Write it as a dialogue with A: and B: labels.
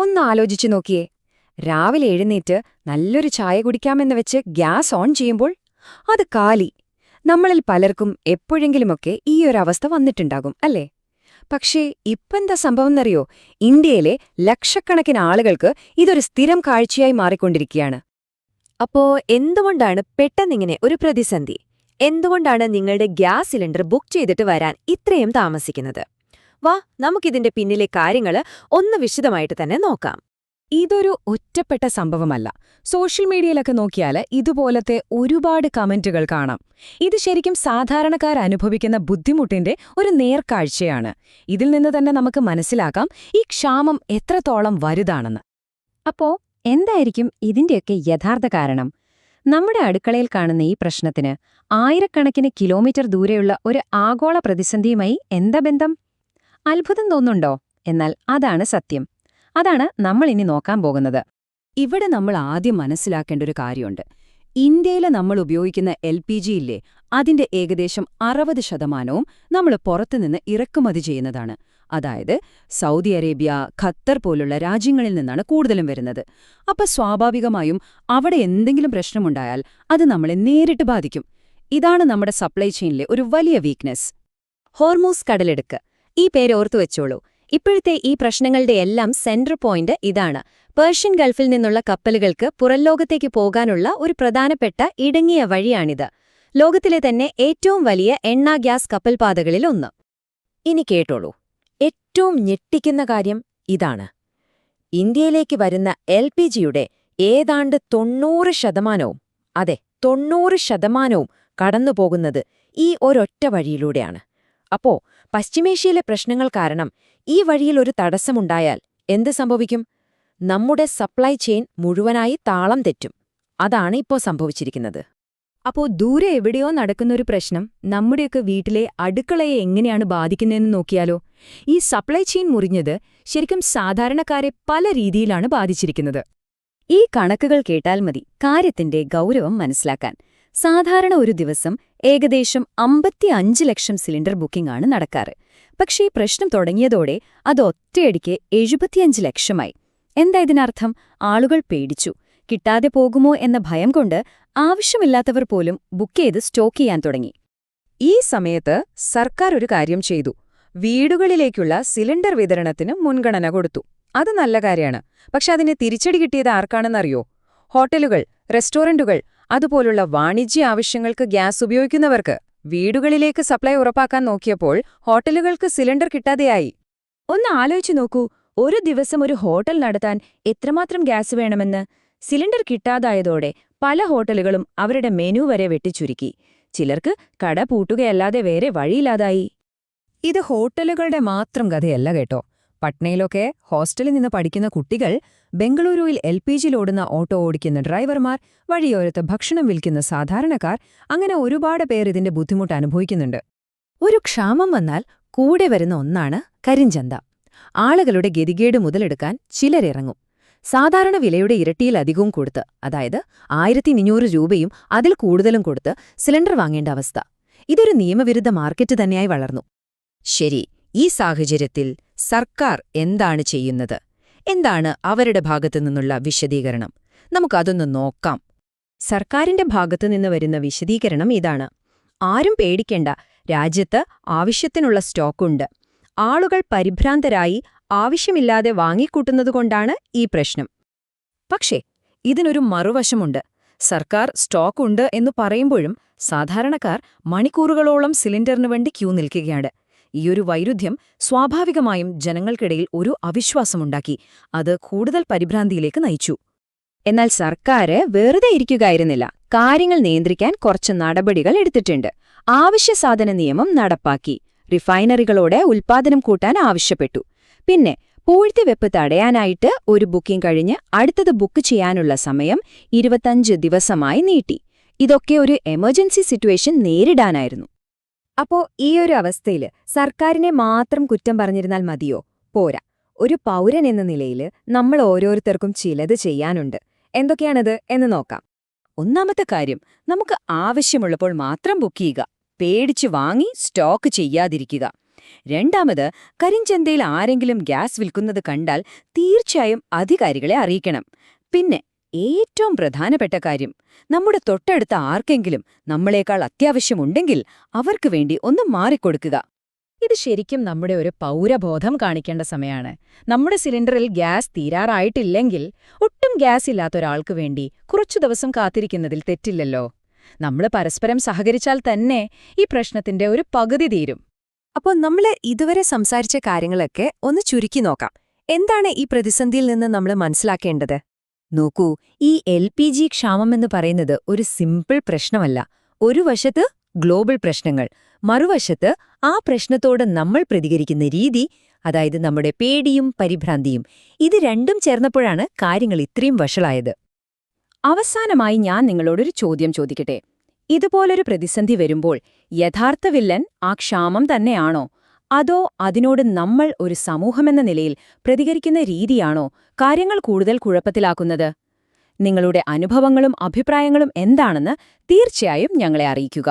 A: ഒന്ന് ആലോചിച്ചു നോക്കിയേ. രാവിലെ എഴുന്നേറ്റ് നല്ലൊരു ചായ കുടിക്കാമെന്ന് വെച്ച് ഗ്യാസ് ഓൺ ചെയ്യുമ്പോൾ അത് കാലി. നമ്മളിൽ പലർക്കും എപ്പോഴെങ്കിലുമൊക്കെ ഈയൊരവസ്ഥ വന്നിട്ടുണ്ടാകും, അല്ലേ? പക്ഷേ ഇപ്പെന്താ സംഭവമെന്നറിയോ? ഇന്ത്യയിലെ ലക്ഷക്കണക്കിന് ആളുകൾക്ക് ഇതൊരു സ്ഥിരം കാഴ്ചയായി മാറിക്കൊണ്ടിരിക്കുകയാണ്.
B: അപ്പോ എന്തുകൊണ്ടാണ് പെട്ടെന്നിങ്ങനെ ഒരു പ്രതിസന്ധി? എന്തുകൊണ്ടാണ് നിങ്ങളുടെ ഗ്യാസ് സിലിണ്ടർ ബുക്ക് ചെയ്തിട്ട് വരാൻ ഇത്രയും താമസിക്കുന്നത്? വാ, നമുക്കിതിന്റെ പിന്നിലെ കാര്യങ്ങള് ഒന്ന് വിശദമായിട്ട് തന്നെ നോക്കാം.
A: ഇതൊരു ഒറ്റപ്പെട്ട സംഭവമല്ല. സോഷ്യൽ മീഡിയയിലൊക്കെ നോക്കിയാൽ ഇതുപോലത്തെ ഒരുപാട് കമന്റുകൾ കാണാം. ഇത് ശരിക്കും സാധാരണക്കാരനുഭവിക്കുന്ന ബുദ്ധിമുട്ടിന്റെ ഒരു നേർക്കാഴ്ചയാണ്. ഇതിൽ നിന്ന് തന്നെ നമുക്ക് മനസ്സിലാക്കാം ഈ ക്ഷാമം എത്രത്തോളം വലുതാണെന്ന്. അപ്പോ എന്തായിരിക്കും ഇതിന്റെയൊക്കെ യഥാർത്ഥ കാരണം? നമ്മുടെ അടുക്കളയിൽ കാണുന്ന ഈ പ്രശ്നത്തിന് ആയിരക്കണക്കിന് കിലോമീറ്റർ ദൂരെയുള്ള ഒരു ആഗോള പ്രതിസന്ധിയുമായി എന്താ ബന്ധം? അത്ഭുതം തോന്നുന്നുണ്ടോ? എന്നാൽ അതാണ് സത്യം. അതാണ് നമ്മൾ ഇനി നോക്കാൻ പോകുന്നത്. ഇവിടെ നമ്മൾ ആദ്യം മനസ്സിലാക്കേണ്ട ഒരു കാര്യമുണ്ട്. ഇന്ത്യയിൽ നമ്മൾ ഉപയോഗിക്കുന്ന LPG ഇല്ലേ, അതിന്റെ ഏകദേശം 60% നമ്മൾ പുറത്തുനിന്ന് ഇറക്കുമതി ചെയ്യുന്നതാണ്. അതായത് സൗദി അറേബ്യ, ഖത്തർ പോലുള്ള രാജ്യങ്ങളിൽ നിന്നാണ് കൂടുതലും വരുന്നത്. അപ്പൊ സ്വാഭാവികമായും അവിടെ എന്തെങ്കിലും പ്രശ്നമുണ്ടായാൽ അത് നമ്മളെ നേരിട്ട് ബാധിക്കും. ഇതാണ് നമ്മുടെ സപ്ലൈ ചെയിനിലെ ഒരു വലിയ വീക്ക്നെസ്. ഹോർമൂസ് കടലിടുക്ക്, ഈ പേര് ഓർത്തു വെച്ചോളൂ. ഇപ്പോഴത്തെ ഈ പ്രശ്നങ്ങളുടെ എല്ലാം സെന്റർ പോയിന്റ് ഇതാണ്. പേർഷ്യൻ ഗൾഫിൽ നിന്നുള്ള കപ്പലുകൾക്ക് പുറംലോകത്തേക്ക് പോകാനുള്ള ഒരു പ്രധാനപ്പെട്ട ഇടുങ്ങിയ വഴിയാണിത്. ലോകത്തിലെ തന്നെ ഏറ്റവും വലിയ എണ്ണ ഗ്യാസ് കപ്പൽപാതകളിൽ ഒന്ന്. ഇനി കേട്ടോളൂ, ഏറ്റവും ഞെട്ടിക്കുന്ന കാര്യം ഇതാണ്. ഇന്ത്യയിലേക്ക് വരുന്ന LPGയുടെ ഏതാണ്ട് 90%, അതെ 90% കടന്നുപോകുന്നത് ഈ ഒരൊറ്റ വഴിയിലൂടെയാണ്. അപ്പോ പശ്ചിമേഷ്യയിലെ പ്രശ്നങ്ങൾ കാരണം ഈ വഴിയിൽ ഒരു തടസ്സമുണ്ടായാൽ എന്ത് സംഭവിക്കും? നമ്മുടെ സപ്ലൈ ചെയിൻ മുഴുവനായി താളം തെറ്റും. അതാണ് ഇപ്പോൾ സംഭവിച്ചിരിക്കുന്നത്. അപ്പോ ദൂരെ എവിടെയോ നടക്കുന്നൊരു പ്രശ്നം നമ്മുടെയൊക്കെ വീട്ടിലെ അടുക്കളയെ എങ്ങനെയാണ് ബാധിക്കുന്നതെന്ന് നോക്കിയാലോ? ഈ സപ്ലൈ ചെയിൻ മുറിഞ്ഞത് ശരിക്കും സാധാരണക്കാരെ പല രീതിയിലാണ് ബാധിച്ചിരിക്കുന്നത്. ഈ കണക്കുകൾ കേട്ടാൽ മതി കാര്യത്തിന്റെ ഗൗരവം മനസ്സിലാക്കാൻ. സാധാരണ ഒരു ദിവസം ഏകദേശം 55 ലക്ഷം സിലിണ്ടർ ബുക്കിംഗ് ആണ് നടക്കാറ്. പക്ഷേ ഈ പ്രശ്നം തുടങ്ങിയതോടെ അത് ഒറ്റയടിക്ക് 75 ലക്ഷമായി. എന്താ ഇതിനർത്ഥം? ആളുകൾ പേടിച്ചു. കിട്ടാതെ പോകുമോ എന്ന ഭയം കൊണ്ട് ആവശ്യമില്ലാത്തവർ പോലും ബുക്ക് ചെയ്ത് സ്റ്റോക്ക് ചെയ്യാൻ തുടങ്ങി. ഈ സമയത്ത് സർക്കാർ ഒരു കാര്യം ചെയ്തു. വീടുകളിലേക്കുള്ള സിലിണ്ടർ വിതരണത്തിന് മുൻഗണന കൊടുത്തു. അത് നല്ല കാര്യമാണ്. പക്ഷെ അതിന് തിരിച്ചടി കിട്ടിയത് ആർക്കാണെന്നറിയോ? ഹോട്ടലുകൾ, റെസ്റ്റോറന്റുകൾ, അതുപോലുള്ള വാണിജ്യ ആവശ്യങ്ങൾക്ക് ഗ്യാസ് ഉപയോഗിക്കുന്നവർക്ക്. വീടുകളിലേക്ക് സപ്ലൈ ഉറപ്പാക്കാൻ നോക്കിയപ്പോൾ ഹോട്ടലുകൾക്ക് സിലിണ്ടർ കിട്ടാതെയായി. ഒന്ന് ആലോചിച്ചു നോക്കൂ, ഒരു ദിവസം ഒരു ഹോട്ടൽ നടത്താൻ എത്രമാത്രം ഗ്യാസ് വേണമെന്ന്. സിലിണ്ടർ കിട്ടാതായതോടെ പല ഹോട്ടലുകളും അവരുടെ മെനു വരെ വെട്ടിച്ചുരുക്കി. ചിലർക്ക് കട പൂട്ടുകയല്ലാതെ വേറെ വഴിയില്ലാതായി. ഇത് ഹോട്ടലുകളുടെ മാത്രം കഥയല്ല കേട്ടോ. പട്നയിലൊക്കെ ഹോസ്റ്റലിൽ നിന്ന് പഠിക്കുന്ന കുട്ടികൾ, ബംഗളൂരുവിൽ LPGയിലോടുന്ന ഓട്ടോ ഓടിക്കുന്ന ഡ്രൈവർമാർ, വഴിയോരത്ത് ഭക്ഷണം വിൽക്കുന്ന സാധാരണക്കാർ, അങ്ങനെ ഒരുപാട് പേർ ഇതിന്റെ ബുദ്ധിമുട്ട് അനുഭവിക്കുന്നുണ്ട്. ഒരു ക്ഷാമം വന്നാൽ കൂടെ വരുന്ന ഒന്നാണ് കരിഞ്ചന്ത. ആളുകളുടെ ഗതികേട് മുതലെടുക്കാൻ ചിലരിറങ്ങും. സാധാരണ വിലയുടെ ഇരട്ടിയിലധികവും കൊടുത്ത്, അതായത് 1200 രൂപയും അതിൽ കൂടുതലും കൊടുത്ത് സിലിണ്ടർ വാങ്ങേണ്ട അവസ്ഥ. ഇതൊരു നിയമവിരുദ്ധ മാർക്കറ്റ് തന്നെയായി വളർന്നു. ശരി, ഈ സാഹചര്യത്തിൽ സർക്കാർ എന്താണ് ചെയ്യുന്നത്? എന്താണ് അവരുടെ ഭാഗത്തുനിന്നുള്ള വിശദീകരണം? നമുക്കതൊന്ന് നോക്കാം. സർക്കാരിന്റെ ഭാഗത്തുനിന്ന് വരുന്ന വിശദീകരണം ഇതാണ്. ആരും പേടിക്കേണ്ട, രാജ്യത്ത് ആവശ്യത്തിനുള്ള സ്റ്റോക്കുണ്ട്. ആളുകൾ പരിഭ്രാന്തരായി ആവശ്യമില്ലാതെ വാങ്ങിക്കൂട്ടുന്നതുകൊണ്ടാണ് ഈ പ്രശ്നം. പക്ഷേ ഇതിനൊരു മറുവശമുണ്ട്. സർക്കാർ സ്റ്റോക്കുണ്ട് എന്നു പറയുമ്പോഴും സാധാരണക്കാർ മണിക്കൂറുകളോളം സിലിണ്ടറിനു വേണ്ടി ക്യൂ നിൽക്കുകയാണ്. ഈയൊരു വൈരുദ്ധ്യം സ്വാഭാവികമായും ജനങ്ങൾക്കിടയിൽ ഒരു അവിശ്വാസമുണ്ടാക്കി. അത് കൂടുതൽ പരിഭ്രാന്തിയിലേക്ക് നയിച്ചു. എന്നാൽ സർക്കാര് വെറുതെ ഇരിക്കുകയായിരുന്നില്ല. കാര്യങ്ങൾ നിയന്ത്രിക്കാൻ കുറച്ച് നടപടികൾ എടുത്തിട്ടുണ്ട്. ആവശ്യസാധന നിയമം നടപ്പാക്കി. റിഫൈനറികളോട് ഉൽപ്പാദനം കൂട്ടാൻ ആവശ്യപ്പെട്ടു. പിന്നെ പൂഴ്ത്തിവെപ്പ് തടയാനായിട്ട് ഒരു ബുക്കിംഗ് കഴിഞ്ഞ് അടുത്തത് ബുക്ക് ചെയ്യാനുള്ള സമയം 25 ദിവസമായി നീട്ടി. ഇതൊക്കെ ഒരു എമർജൻസി സിറ്റുവേഷൻ നേരിടാനായിരുന്നു. അപ്പോ ഈയൊരു അവസ്ഥയില് സർക്കാരിനെ മാത്രം കുറ്റം പറഞ്ഞിരുന്നാൽ മതിയോ? പോരാ. ഒരു പൗരൻ എന്ന നിലയിൽ നമ്മൾ ഓരോരുത്തർക്കും ചിലത് ചെയ്യാനുണ്ട്. എന്തൊക്കെയാണത് എന്ന് നോക്കാം. ഒന്നാമത്തെ കാര്യം, നമുക്ക് ആവശ്യമുള്ളപ്പോൾ മാത്രം ബുക്ക് ചെയ്യുക. പേടിച്ചു വാങ്ങി സ്റ്റോക്ക് ചെയ്യാതിരിക്കുക. രണ്ടാമത്, കരിഞ്ചന്തയിൽ ആരെങ്കിലും ഗ്യാസ് വിൽക്കുന്നത് കണ്ടാൽ തീർച്ചയായും അധികാരികളെ അറിയിക്കണം. പിന്നെ ഏറ്റവും പ്രധാനപ്പെട്ട കാര്യം, നമ്മുടെ തൊട്ടടുത്ത ആർക്കെങ്കിലും നമ്മളെക്കാൾ അത്യാവശ്യമുണ്ടെങ്കിൽ അവർക്ക് വേണ്ടി ഒന്ന് മാറിക്കൊടുക്കുക.
C: ഇത് ശരിക്കും നമ്മുടെ ഒരു പൗരബോധം കാണിക്കേണ്ട സമയമാണ്. നമ്മുടെ സിലിണ്ടറിൽ ഗ്യാസ് തീരാറായിട്ടില്ലെങ്കിൽ ഒട്ടും ഗ്യാസ് ഇല്ലാത്ത ഒരാൾക്ക് വേണ്ടി കുറച്ചു ദിവസം കാത്തിരിക്കുന്നതിൽ തെറ്റില്ലല്ലോ. നമ്മൾ പരസ്പരം സഹകരിച്ചാൽ തന്നെ ഈ പ്രശ്നത്തിന്റെ ഒരു പകുതി തീരും.
B: അപ്പോൾ നമ്മൾ ഇതുവരെ സംസാരിച്ച കാര്യങ്ങളൊക്കെ ഒന്ന് ചുരുക്കി നോക്കാം. എന്താണ് ഈ പ്രതിസന്ധിയിൽ നിന്ന് നമ്മൾ മനസ്സിലാക്കേണ്ടത്?
A: നോക്കൂ, ഈ LPG ക്ഷാമമെന്ന് പറയുന്നത് ഒരു സിമ്പിൾ പ്രശ്നമല്ല. ഒരു വശത്ത് ഗ്ലോബൽ പ്രശ്നങ്ങൾ, മറുവശത്ത് ആ പ്രശ്നത്തോട് നമ്മൾ പ്രതികരിക്കുന്ന രീതി, അതായത് നമ്മുടെ പേടിയും പരിഭ്രാന്തിയും. ഇത് രണ്ടും ചേർന്നപ്പോഴാണ് കാര്യങ്ങൾ ഇത്രയും വഷളായത്. അവസാനമായി ഞാൻ നിങ്ങളോടൊരു ചോദ്യം ചോദിക്കട്ടെ. ഇതുപോലൊരു പ്രതിസന്ധി വരുമ്പോൾ യഥാർത്ഥ വില്ലൻ ആ ക്ഷാമം തന്നെയാണോ, അതോ അതിനോട് നമ്മൾ ഒരു സമൂഹമെന്ന നിലയിൽ പ്രതികരിക്കുന്ന രീതിയാണോ കാര്യങ്ങൾ കൂടുതൽ കുഴപ്പത്തിലാക്കുന്നത്? നിങ്ങളുടെ അനുഭവങ്ങളും അഭിപ്രായങ്ങളും എന്താണെന്ന് തീർച്ചയായും ഞങ്ങളെ അറിയിക്കുക.